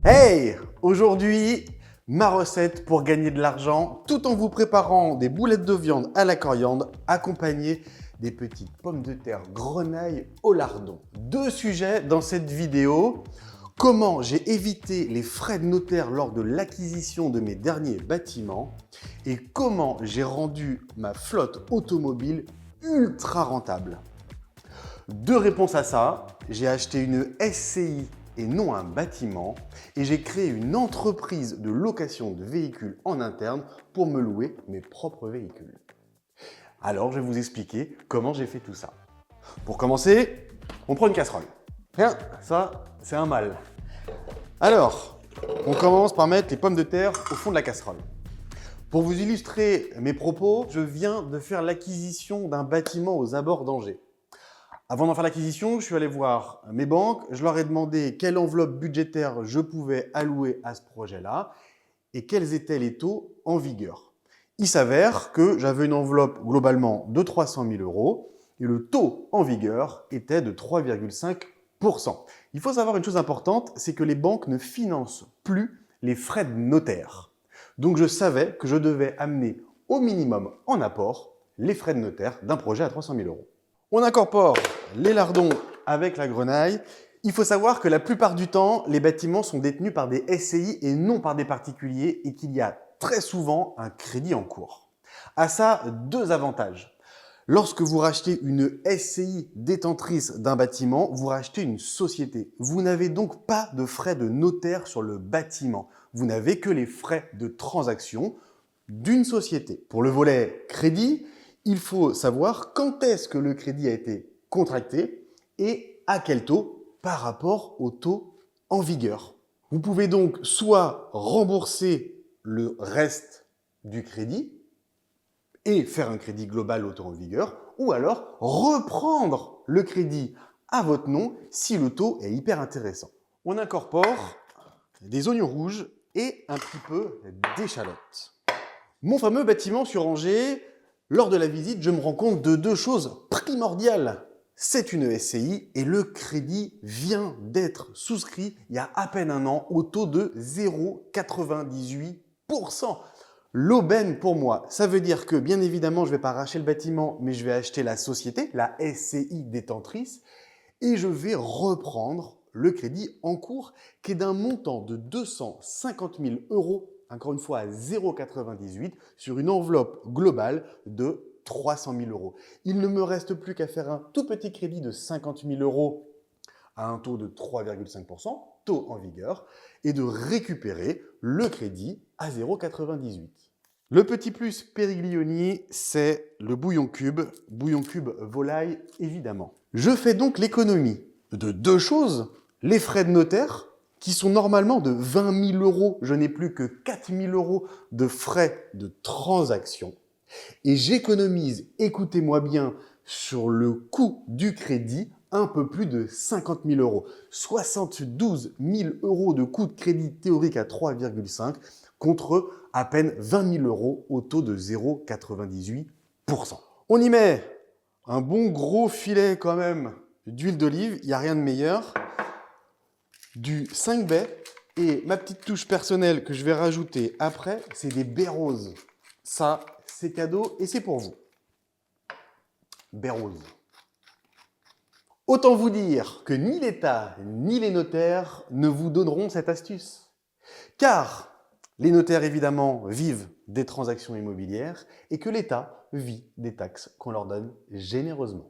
Hey! Aujourd'hui, ma recette pour gagner de l'argent tout en vous préparant des boulettes de viande à la coriandre accompagnées des petites pommes de terre grenaille au lardon. Deux sujets dans cette vidéo. Comment j'ai évité les frais de notaire lors de l'acquisition de mes derniers bâtiments et comment j'ai rendu ma flotte automobile ultra rentable. Deux réponses à ça. J'ai acheté une SCI et non un bâtiment et j'ai créé une entreprise de location de véhicules en interne pour me louer mes propres véhicules. Alors, je vais vous expliquer comment j'ai fait tout ça. Pour commencer, on prend une casserole. Tiens, ça, c'est un mal. Alors, on commence par mettre les pommes de terre au fond de la casserole. Pour vous illustrer mes propos, je viens de faire l'acquisition d'un bâtiment aux abords d'Angers. Avant d'en faire l'acquisition, je suis allé voir mes banques, je leur ai demandé quelle enveloppe budgétaire je pouvais allouer à ce projet-là et quels étaient les taux en vigueur. Il s'avère que j'avais une enveloppe globalement de 300 000 € et le taux en vigueur était de 3,5%. Il faut savoir une chose importante, c'est que les banques ne financent plus les frais de notaire. Donc je savais que je devais amener au minimum en apport les frais de notaire d'un projet à 300 000 €. On incorpore les lardons avec la grenaille. Il faut savoir que la plupart du temps, les bâtiments sont détenus par des SCI et non par des particuliers et qu'il y a très souvent un crédit en cours. À ça, deux avantages. Lorsque vous rachetez une SCI détentrice d'un bâtiment, vous rachetez une société. Vous n'avez donc pas de frais de notaire sur le bâtiment. Vous n'avez que les frais de transaction d'une société. Pour le volet crédit, il faut savoir quand est-ce que le crédit a été contracté et à quel taux par rapport au taux en vigueur. Vous pouvez donc soit rembourser le reste du crédit et faire un crédit global au taux en vigueur, ou alors reprendre le crédit à votre nom si le taux est hyper intéressant. On incorpore des oignons rouges et un petit peu d'échalotes. Mon fameux bâtiment sur Angers, lors de la visite, je me rends compte de deux choses primordiales. C'est une SCI et le crédit vient d'être souscrit il y a à peine un an au taux de 0,98%. L'aubaine pour moi, ça veut dire que bien évidemment, je ne vais pas arracher le bâtiment, mais je vais acheter la société, la SCI détentrice, et je vais reprendre le crédit en cours qui est d'un montant de 250 000 €, encore une fois à 0,98 sur une enveloppe globale de 300 000 €. Il ne me reste plus qu'à faire un tout petit crédit de 50 000 € à un taux de 3,5%, taux en vigueur, et de récupérer le crédit à 0,98. Le petit plus Périglioni, c'est le bouillon cube volaille évidemment. Je fais donc l'économie de deux choses, les frais de notaire, qui sont normalement de 20 000 €, je n'ai plus que 4 000 € de frais de transaction. Et j'économise, écoutez-moi bien, sur le coût du crédit, un peu plus de 50 000 €. 72 000 € de coût de crédit théorique à 3,5 contre à peine 20 000 € au taux de 0,98%. On y met un bon gros filet quand même d'huile d'olive, il n'y a rien de meilleur, du 5 baies et ma petite touche personnelle que je vais rajouter après, c'est des baies roses. Ça, c'est cadeau et c'est pour vous. Baies roses. Autant vous dire que ni l'État ni les notaires ne vous donneront cette astuce. Car les notaires, évidemment, vivent des transactions immobilières et que l'État vit des taxes qu'on leur donne généreusement.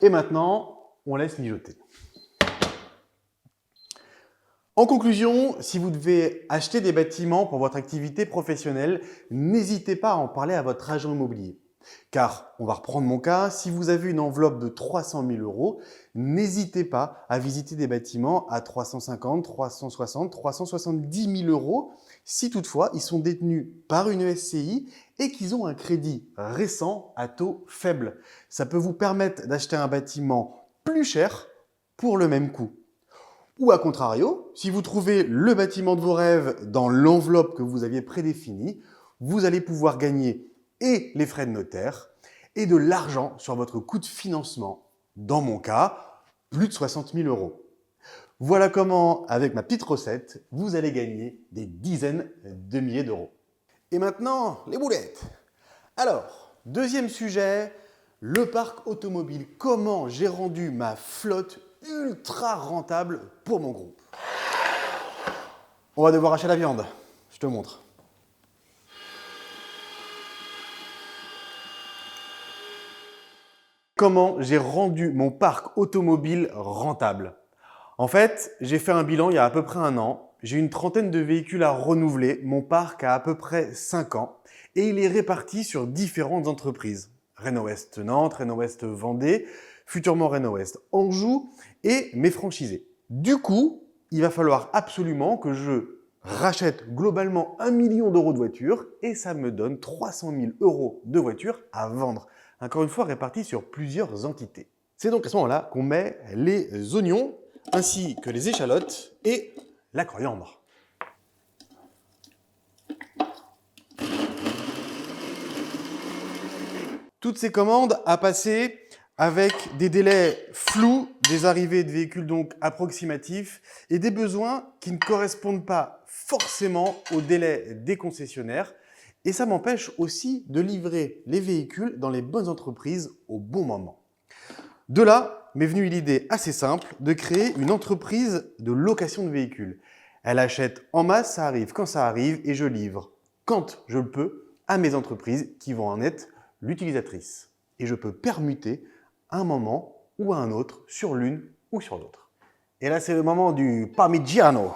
Et maintenant, on laisse mijoter. En conclusion, si vous devez acheter des bâtiments pour votre activité professionnelle, n'hésitez pas à en parler à votre agent immobilier. Car, on va reprendre mon cas, si vous avez une enveloppe de 300 000 €, n'hésitez pas à visiter des bâtiments à 350, 360, 370 000 € si toutefois ils sont détenus par une SCI et qu'ils ont un crédit récent à taux faible. Ça peut vous permettre d'acheter un bâtiment plus cher pour le même coût. Ou à contrario, si vous trouvez le bâtiment de vos rêves dans l'enveloppe que vous aviez prédéfinie, vous allez pouvoir gagner et les frais de notaire et de l'argent sur votre coût de financement. Dans mon cas, plus de 60 000 €. Voilà comment, avec ma petite recette, vous allez gagner des dizaines de milliers d'euros. Et maintenant, les boulettes. Alors, deuxième sujet, le parc automobile. Comment j'ai rendu ma flotte ultra rentable pour mon groupe? On va devoir acheter la viande. Je te montre. Comment j'ai rendu mon parc automobile rentable? En fait, j'ai fait un bilan il y a à peu près un an. J'ai une trentaine de véhicules à renouveler. Mon parc a à peu près 5 ans et il est réparti sur différentes entreprises. Renault West Nantes, Renault West Vendée, futurement Renault West Anjou et mes franchisés. Du coup, il va falloir absolument que je rachète globalement 1 million d'euros de voitures et ça me donne 300 000 euros de voitures à vendre. Encore une fois répartis sur plusieurs entités. C'est donc à ce moment-là qu'on met les oignons ainsi que les échalotes et la coriandre. Toutes ces commandes à passer avec des délais flous, des arrivées de véhicules donc approximatifs et des besoins qui ne correspondent pas forcément aux délais des concessionnaires. Et ça m'empêche aussi de livrer les véhicules dans les bonnes entreprises au bon moment. De là m'est venue l'idée assez simple de créer une entreprise de location de véhicules. Elle achète en masse, ça arrive quand ça arrive et je livre quand je le peux à mes entreprises qui vont en être l'utilisatrice. Et je peux permuter un moment ou à un autre sur l'une ou sur l'autre. Et là, c'est le moment du Parmigiano.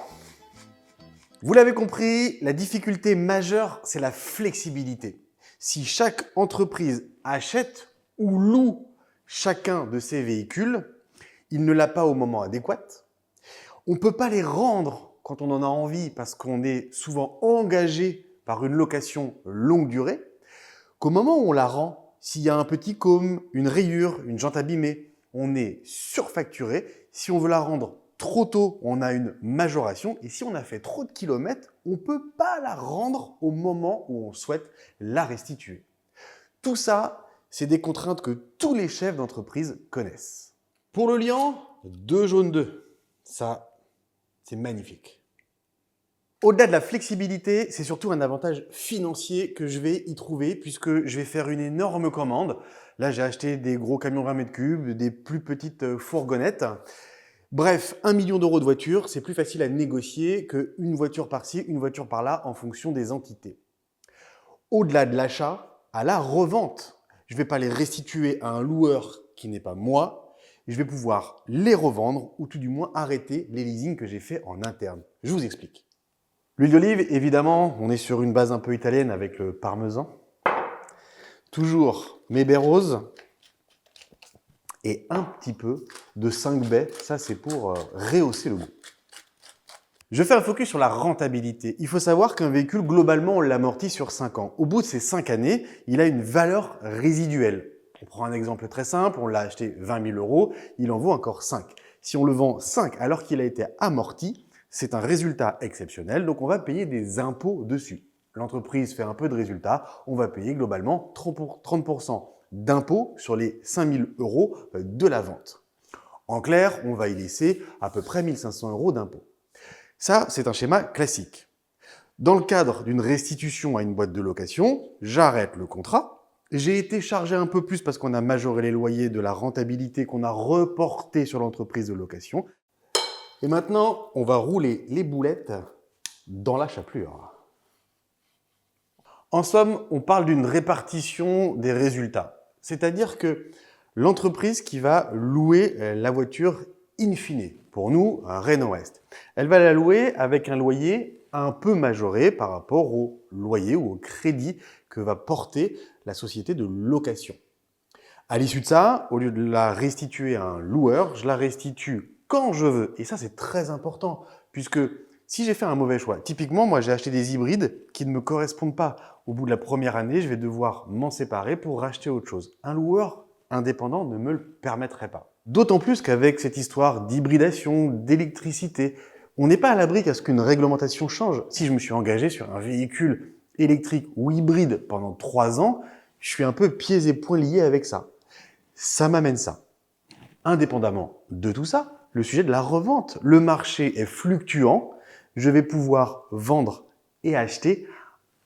Vous l'avez compris, la difficulté majeure, c'est la flexibilité. Si chaque entreprise achète ou loue chacun de ces véhicules, il ne l'a pas au moment adéquat. On ne peut pas les rendre quand on en a envie parce qu'on est souvent engagé par une location longue durée. Qu'au moment où on la rend, s'il y a un petit côme, une rayure, une jante abîmée, on est surfacturé. Si on veut la rendre trop tôt, on a une majoration. Et si on a fait trop de kilomètres, on ne peut pas la rendre au moment où on souhaite la restituer. Tout ça, c'est des contraintes que tous les chefs d'entreprise connaissent. Pour le liant, 2 jaunes 2. Ça, c'est magnifique. Au-delà de la flexibilité, c'est surtout un avantage financier que je vais y trouver puisque je vais faire une énorme commande. Là, j'ai acheté des gros camions 20 mètres cubes, des plus petites fourgonnettes. Bref, 1 million d'euros de voiture, c'est plus facile à négocier qu'une voiture par-ci, une voiture par-là en fonction des entités. Au-delà de l'achat, à la revente, je ne vais pas les restituer à un loueur qui n'est pas moi, je vais pouvoir les revendre ou tout du moins arrêter les leasings que j'ai fait en interne. Je vous explique. L'huile d'olive, évidemment, on est sur une base un peu italienne avec le parmesan. Toujours mes baies roses et un petit peu de 5 baies, ça c'est pour rehausser le goût. Je fais un focus sur la rentabilité. Il faut savoir qu'un véhicule, globalement, on l'amortit sur 5 ans. Au bout de ces 5 années, il a une valeur résiduelle. On prend un exemple très simple, on l'a acheté 20 000 euros, il en vaut encore 5. Si on le vend 5 alors qu'il a été amorti, c'est un résultat exceptionnel, donc on va payer des impôts dessus. L'entreprise fait un peu de résultat, on va payer globalement 30% d'impôts sur les 5 000 euros de la vente. En clair, on va y laisser à peu près 1 500 euros d'impôts. Ça, c'est un schéma classique. Dans le cadre d'une restitution à une boîte de location, j'arrête le contrat. J'ai été chargé un peu plus parce qu'on a majoré les loyers de la rentabilité qu'on a reporté sur l'entreprise de location. Et maintenant, on va rouler les boulettes dans la chapelure. En somme, on parle d'une répartition des résultats. C'est-à-dire que l'entreprise qui va louer la voiture in fine, pour nous, un Renault West, elle va la louer avec un loyer un peu majoré par rapport au loyer ou au crédit que va porter la société de location. À l'issue de ça, au lieu de la restituer à un loueur, je la restitue quand je veux. Et ça, c'est très important, puisque si j'ai fait un mauvais choix, typiquement, moi, j'ai acheté des hybrides qui ne me correspondent pas. Au bout de la première année, je vais devoir m'en séparer pour racheter autre chose. Un loueur indépendant ne me le permettrait pas. D'autant plus qu'avec cette histoire d'hybridation, d'électricité, on n'est pas à l'abri qu'à ce qu'une réglementation change. Si je me suis engagé sur un véhicule électrique ou hybride pendant 3 ans, je suis un peu pieds et poings liés avec ça. Ça m'amène ça. Indépendamment de tout ça, le sujet de la revente. Le marché est fluctuant, je vais pouvoir vendre et acheter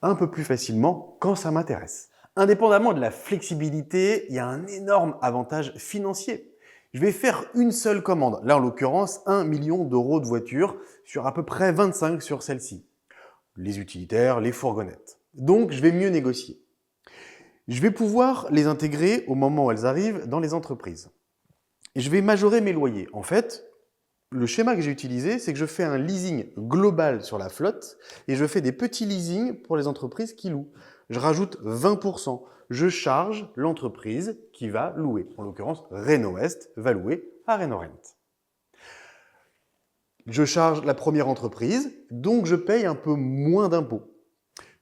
un peu plus facilement quand ça m'intéresse. Indépendamment de la flexibilité, il y a un énorme avantage financier. Je vais faire une seule commande, là en l'occurrence 1 million d'euros de voitures, sur à peu près 25 sur celle-ci. Les utilitaires, les fourgonnettes. Donc je vais mieux négocier. Je vais pouvoir les intégrer au moment où elles arrivent dans les entreprises. Et je vais majorer mes loyers. En fait, le schéma que j'ai utilisé, c'est que je fais un leasing global sur la flotte et je fais des petits leasings pour les entreprises qui louent. Je rajoute 20%. Je charge l'entreprise qui va louer. En l'occurrence, Reno-West va louer à Reno-Rent. Je charge la première entreprise, donc je paye un peu moins d'impôts.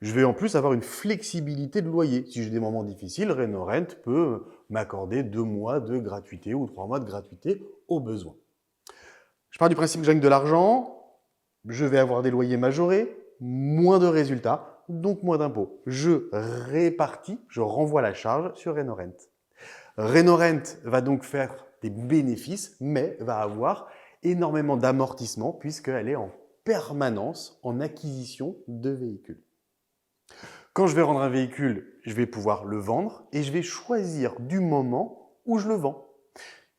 Je vais en plus avoir une flexibilité de loyer. Si j'ai des moments difficiles, Reno-Rent peut m'accorder 2 mois de gratuité ou 3 mois de gratuité au besoin. Je pars du principe que je gagne de l'argent, je vais avoir des loyers majorés, moins de résultats, donc moins d'impôts. Je répartis, je renvoie la charge sur Reno-Rent. Reno-Rent va donc faire des bénéfices, mais va avoir énormément d'amortissement puisqu'elle est en permanence en acquisition de véhicules. Quand je vais rendre un véhicule, je vais pouvoir le vendre et je vais choisir du moment où je le vends.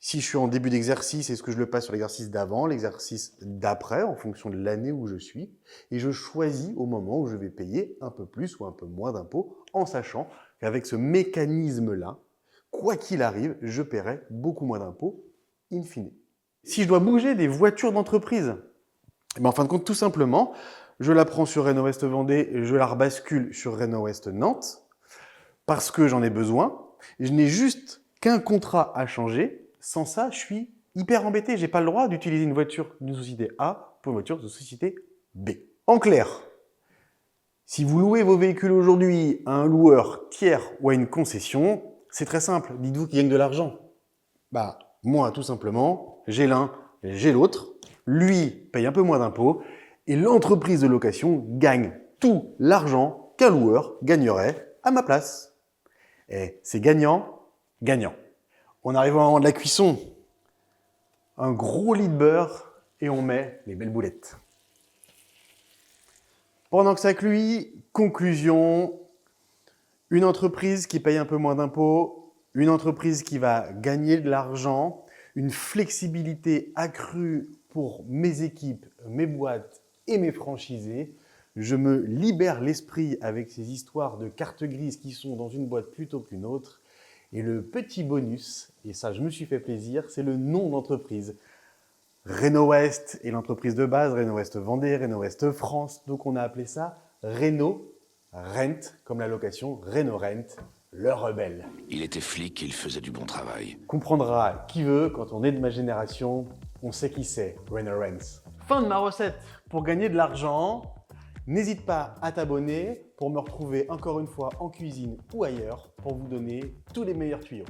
Si je suis en début d'exercice, est-ce que je le passe sur l'exercice d'avant, l'exercice d'après, en fonction de l'année où je suis, et je choisis au moment où je vais payer un peu plus ou un peu moins d'impôts, en sachant qu'avec ce mécanisme-là, quoi qu'il arrive, je paierai beaucoup moins d'impôts in fine. Si je dois bouger des voitures d'entreprise, en fin de compte, tout simplement, je la prends sur Reno-West Vendée et je la rebascule sur Reno-West Nantes parce que j'en ai besoin. Je n'ai juste qu'un contrat à changer. Sans ça, je suis hyper embêté. Je n'ai pas le droit d'utiliser une voiture d'une société A pour une voiture de société B. En clair, si vous louez vos véhicules aujourd'hui à un loueur tiers ou à une concession, c'est très simple. Dites-vous qu'il gagne de l'argent. Moi, tout simplement, j'ai l'un, j'ai l'autre. Lui paye un peu moins d'impôts et l'entreprise de location gagne tout l'argent qu'un loueur gagnerait à ma place. Et c'est gagnant, gagnant. On arrive au moment de la cuisson. Un gros lit de beurre et on met les belles boulettes. Pendant que ça cuit, conclusion, une entreprise qui paye un peu moins d'impôts, une entreprise qui va gagner de l'argent, une flexibilité accrue pour mes équipes, mes boîtes et mes franchisés. Je me libère l'esprit avec ces histoires de cartes grises qui sont dans une boîte plutôt qu'une autre. Et le petit bonus, et ça je me suis fait plaisir, c'est le nom d'entreprise. Reno-West est l'entreprise de base, Reno-West Vendée, Reno-West France. Donc on a appelé ça Reno-Rent, comme la location, Reno-Rent, le rebelle. Il était flic et il faisait du bon travail. Comprendra qui veut, quand on est de ma génération, on sait qui c'est, Reno-Rent. Fin de ma recette. Pour gagner de l'argent, n'hésite pas à t'abonner pour me retrouver encore une fois en cuisine ou ailleurs pour vous donner tous les meilleurs tuyaux.